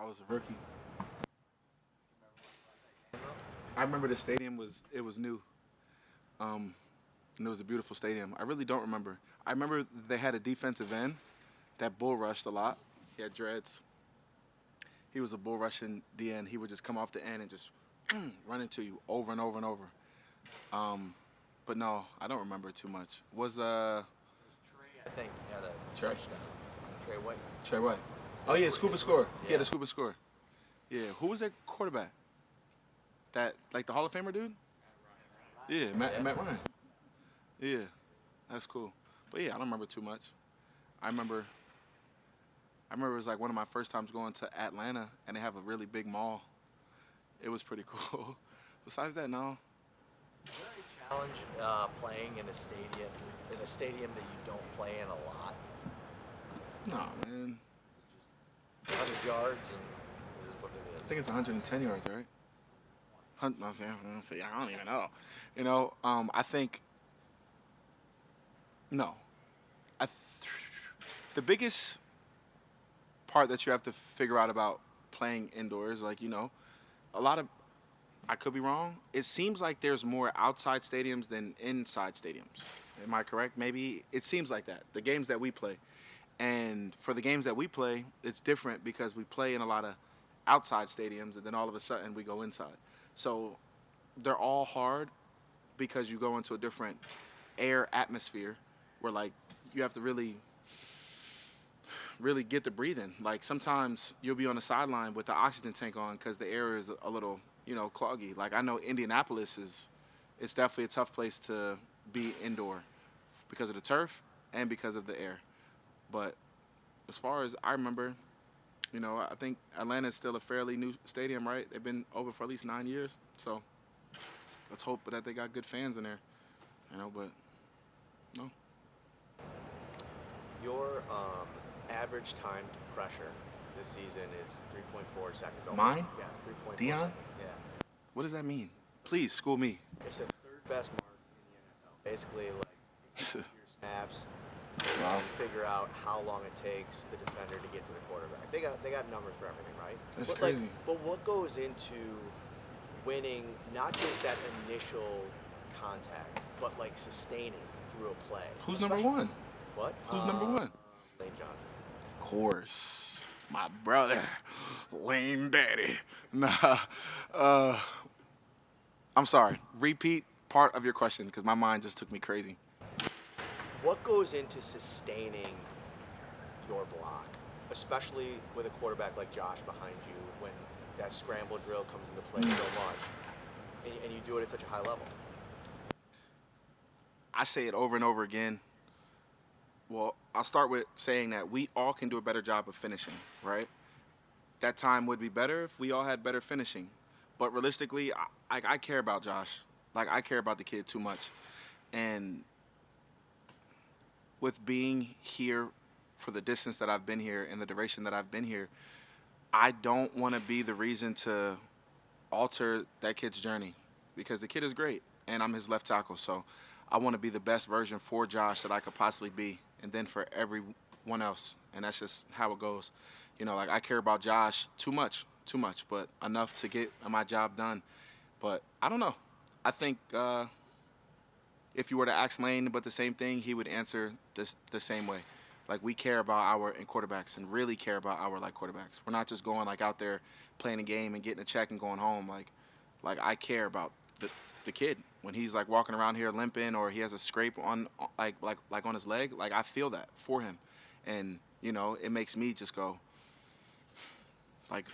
I was a rookie. I remember the stadium was new. Um, and it was a beautiful stadium. I really don't remember. I remember they had a defensive end that bull rushed a lot. He had dreads. He was a bull rushing D end. He would just come off the end and just run into you over and over and over. Um, but no, I don't remember too much. Was I think had a Trey? touchdown. Trey White. Trey White? Oh yeah, scuba score. He had a scuba score. Yeah, who was their quarterback? That like the Hall of Famer dude? Yeah, Matt Ryan. Yeah, that's cool. But yeah, I don't remember too much. I remember. I remember it was like one of my first times going to Atlanta, and they have a really big mall. It was pretty cool. Besides that, no. Is there a challenge playing in a stadium that you don't play in a lot? No, man. 100 yards and it is what it I is. think it's 110 yards, right? I don't even know. I think no. The biggest part that you have to figure out about playing indoors, like a lot of I could be wrong. It seems like there's more outside stadiums than inside stadiums. Am I correct? Maybe it seems like that. The games that we play. And for the games that we play, it's different because we play in a lot of outside stadiums and then all of a sudden we go inside. So they're all hard because you go into a different air atmosphere where like you have to really get the breathing. Like sometimes you'll be on the sideline with the oxygen tank on because the air is a little, cloggy. Like I know Indianapolis it's definitely a tough place to be indoor because of the turf and because of the air. But as far as I remember, I think Atlanta is still a fairly new stadium, right? They've been over for at least 9 years. So let's hope that they got good fans in there, but no. Your average time to pressure this season is 3.4 seconds. Mine? Yes, 3.4 Dion? seconds. Yeah. What does that mean? Please, school me. It's the third best mark in the NFL. Basically, like, your snaps Wow. and figure out how long it takes the defender to get to the quarterback. They got numbers for everything, right? That's but crazy. But what goes into winning not just that initial contact, but like sustaining through a play? Who's Especially- number one? What? Who's number one? Lane Johnson. Of course. My brother, Lane Daddy. Nah. I'm sorry. Repeat part of your question because my mind just took me crazy. What goes into sustaining your block, especially with a quarterback like Josh behind you when that scramble drill comes into play so much, and you do it at such a high level? I say it over and over again. Well, I'll start with saying that we all can do a better job of finishing, right? That time would be better if we all had better finishing. But realistically, I care about Josh. Like, I care about the kid too much. And with being here for the distance that I've been here and the duration that I've been here, I don't want to be the reason to alter that kid's journey because the kid is great and I'm his left tackle. So I want to be the best version for Josh that I could possibly be and then for everyone else. And that's just how it goes. Like I care about Josh too much, but enough to get my job done. But I don't know. I think if you were to ask Lane about the same thing, he would answer the same way. Like we care about our quarterbacks and really care about our quarterbacks. We're not just going out there playing a game and getting a check and going home. Like I care about the kid when he's walking around here limping or he has a scrape on on his leg. Like I feel that for him, and it makes me just go like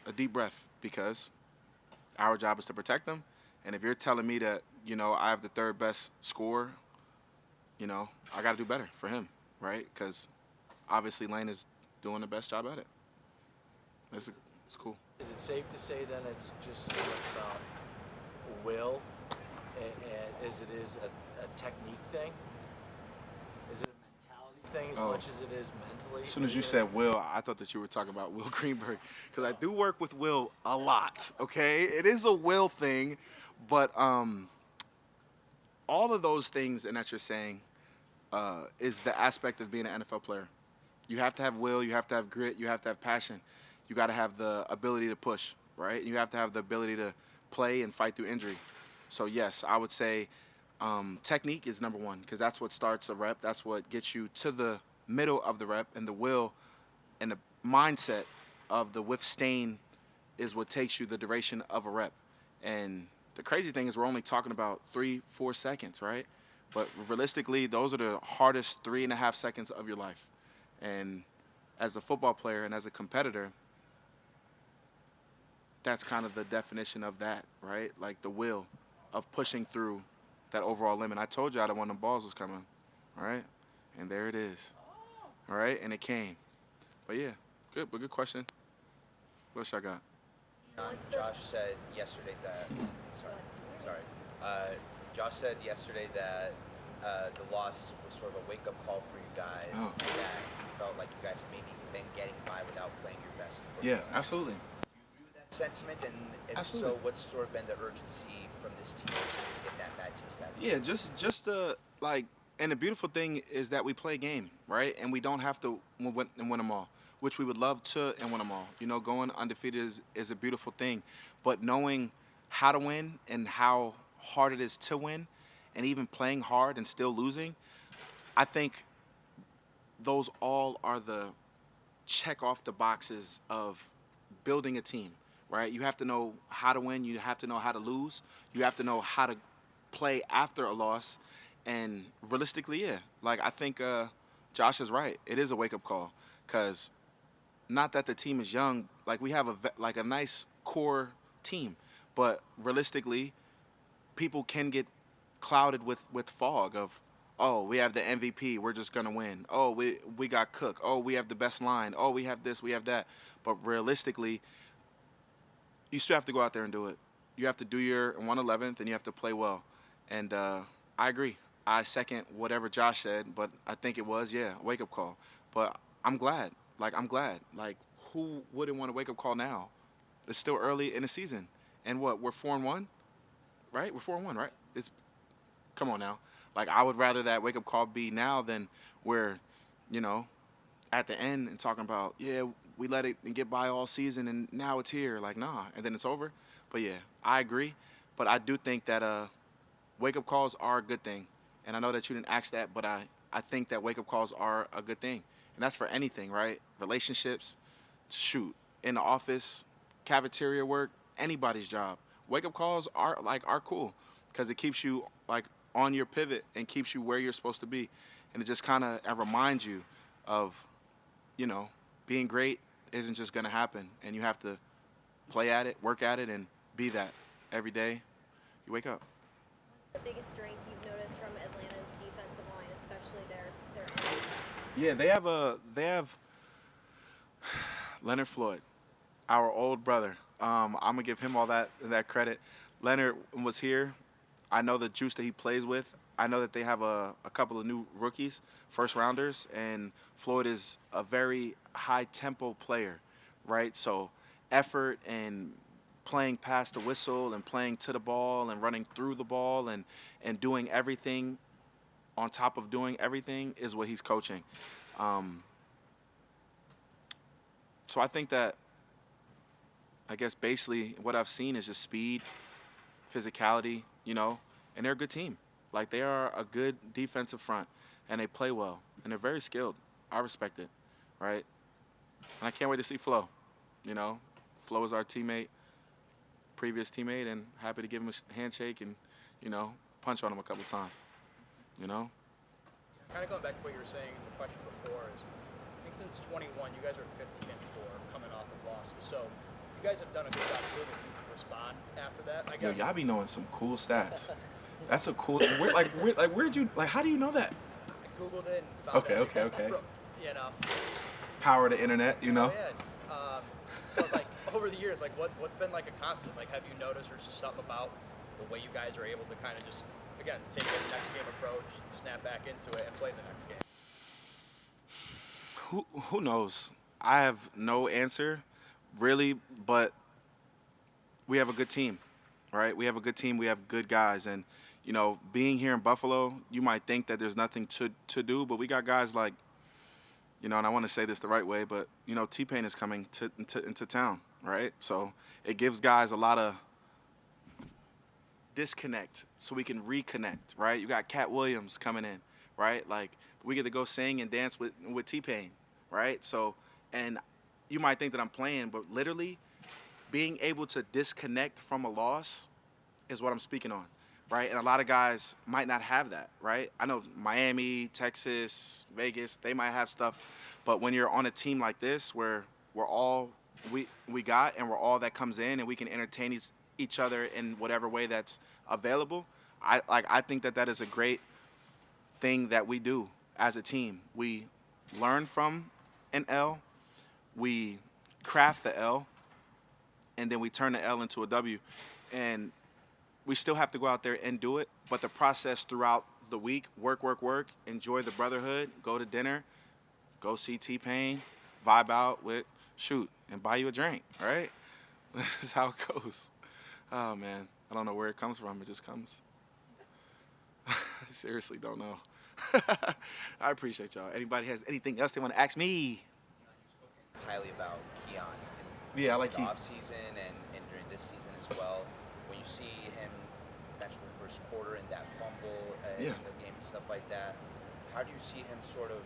a deep breath because our job is to protect them. And if you're telling me that, I have the third best score, I got to do better for him, right? Because obviously Lane is doing the best job at it. It's cool. Is it safe to say then it's just as much about will as it is a technique thing? Is it a mentality thing as much as it is mentally? As soon as you said Will, I thought that you were talking about Will Greenberg because I do work with Will a lot, okay? It is a Will thing, but all of those things and that you're saying is the aspect of being an NFL player. You have to have will, you have to have grit, you have to have passion. you got to have the ability to push, right? You have to have the ability to play and fight through injury. So yes, I would say technique is number one because that's what starts a rep. That's what gets you to the middle of the rep, and the will and the mindset of the withstand is what takes you the duration of a rep. And the crazy thing is we're only talking about 3-4 seconds, right? But realistically, those are the hardest 3.5 seconds of your life. And as a football player and as a competitor, that's kind of the definition of that, right? Like the will of pushing through that overall limit. I told you I that one of the balls was coming, all right? And there it is, all right? And it came. But yeah, good question. What else I got? Josh said yesterday that. Sorry. Josh said yesterday that the loss was sort of a wake-up call for you guys, and that he felt like you guys had maybe been getting by without playing your best football. Yeah, absolutely. Do you agree with that sentiment? And Absolutely. so, what's sort of been the urgency from this team to get that bad taste out of you? Yeah, just like, and the beautiful thing is that we play a game, right? And we don't have to win them all, which we would love to and win them all. You know, going undefeated is a beautiful thing, but knowing how to win and how hard it is to win, and even playing hard and still losing, I think those all are the check off the boxes of building a team, right? You have to know how to win. You have to know how to lose. You have to know how to play after a loss. And realistically, yeah, like I think Josh is right. It is a wake-up call because not that the team is young. Like we have a nice core team, but realistically, people can get clouded with fog of, oh, we have the MVP, we're just gonna win. Oh, we got Cook. Oh, we have the best line. Oh, we have this, we have that. But realistically, you still have to go out there and do it. You have to do your 111th, and you have to play well. And I agree. I second whatever Josh said, but I think it was, a wake-up call. But I'm glad. Like, who wouldn't want a wake-up call now? It's still early in the season. And what, we're 4-1? Right? We're 4-1, right? Come on now. Like, I would rather that wake-up call be now than we're, at the end and talking about, we let it and get by all season and now it's here. Like, nah, and then it's over. But, yeah, I agree. But I do think that wake-up calls are a good thing. And I know that you didn't ask that, but I think that wake-up calls are a good thing. And that's for anything, right? Relationships, shoot, in the office, cafeteria work, anybody's job. Wake-up calls are cool because it keeps you, on your pivot and keeps you where you're supposed to be. And it just kind of reminds you of, being great isn't just going to happen. And you have to play at it, work at it, and be that every day you wake up. What's the biggest strength you've noticed from Atlanta's defensive line, especially their ends? Yeah, they have Leonard Floyd, our old brother. I'm going to give him all that credit. Leonard was here. I know the juice that he plays with. I know that they have a couple of new rookies, first-rounders, and Floyd is a very high-tempo player, right? So effort and playing past the whistle and playing to the ball and running through the ball and doing everything on top of doing everything is what he's coaching. So I think that, I guess basically what I've seen is just speed, physicality, and they're a good team. Like, they are a good defensive front, and they play well, and they're very skilled. I respect it, right? And I can't wait to see Flo. Flo is our teammate, previous teammate, and happy to give him a handshake and, punch on him a couple times, Kind of going back to what you were saying in the question before is, I think since 21, you guys are 15-4 coming off of losses. So you guys have done a good job proving you can respond after that. I Yo, guess. y'all be knowing some cool stats. That's a cool. Where'd you How do you know that? I Googled it and found it. Okay. It's, Power of the internet, Yeah. But over the years, what's been a constant? Have you noticed there's just something about the way you guys are able to kind of just, again, take a next game approach, snap back into it, and play the next game? Who knows? I have no answer, really, but we have a good team, right? We have a good team. We have good guys. And, being here in Buffalo, you might think that there's nothing to do, but we got guys like, You know, and I want to say this the right way, but, you know, T-Pain is coming into town, right? So it gives guys a lot of disconnect so we can reconnect, right? You got Cat Williams coming in, right? Like, we get to go sing and dance with T-Pain, right? So, and you might think that I'm playing, but literally being able to disconnect from a loss is what I'm speaking on, right? And a lot of guys might not have that, right? I know Miami, Texas, Vegas, they might have stuff, but when you're on a team like this where we're all we got and we're all that comes in and we can entertain each other in whatever way that's available, I think that is a great thing that we do as a team. We learn from an L, we craft the L, and then we turn the L into a W. And we still have to go out there and do it, but the process throughout the week, work, enjoy the brotherhood, go to dinner, go see T-Pain, vibe out with, and buy you a drink, all right? This is how it goes. Oh, man. I don't know where it comes from. It just comes. I seriously don't know. I appreciate y'all. Anybody has anything else they want to ask me? Highly about Keon in Yeah, I like the Key. offseason and during this season as well. When you see him bench for the first quarter and that fumble in the game and stuff like that, how do you see him sort of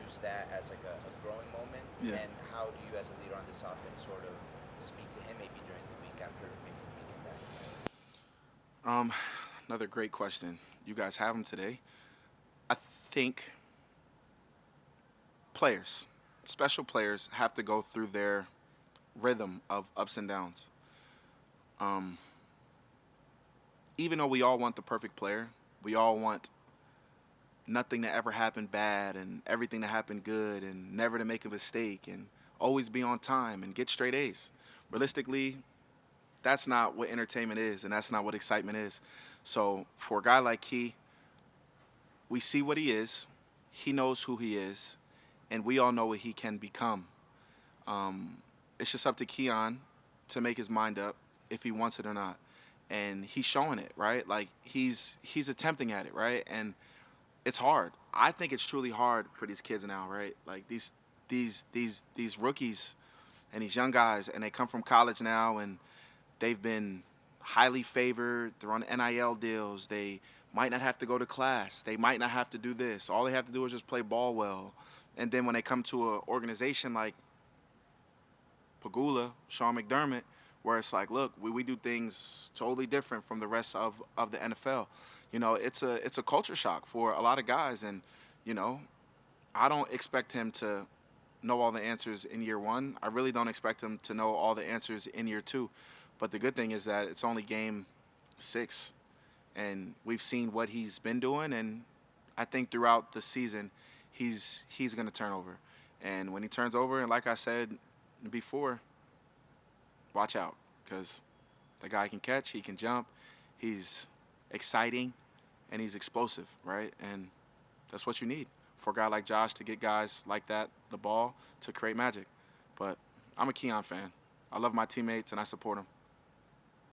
use that as like a growing moment? Yeah. And how do you, as a leader on this offense, sort of speak to him maybe during the week after maybe the weekend that? Another great question. You guys have them today. I think players, special players, have to go through their rhythm of ups and downs. Even though we all want the perfect player, we all want nothing to ever happen bad and everything to happen good and never to make a mistake and always be on time and get straight A's. Realistically, that's not what entertainment is, and that's not what excitement is. So for a guy like Key, we see what he is, he knows who he is, and we all know what he can become. It's just up to Keon to make his mind up if he wants it or not. And he's showing it, right? Like, he's attempting at it, right? And it's hard. I think it's truly hard for these kids now, right? Like, these rookies and these young guys, and they come from college now, and they've been highly favored. They're on NIL deals. They might not have to go to class. They might not have to do this. All they have to do is just play ball well. And then when they come to an organization like Pagula, Sean McDermott, where it's like, look, we do things totally different from the rest of the NFL. You know, it's a culture shock for a lot of guys. And, you know, I don't expect him to know all the answers in year one. I really don't expect him to know all the answers in year two. But the good thing is that it's only game 6. And we've seen what he's been doing. And I think throughout the season, he's going to turn over. And when he turns over, and like I said before, watch out, because the guy can catch, he can jump, he's exciting, and he's explosive, right? And that's what you need for a guy like Josh to get guys like that the ball to create magic. But I'm a Keon fan. I love my teammates, and I support them.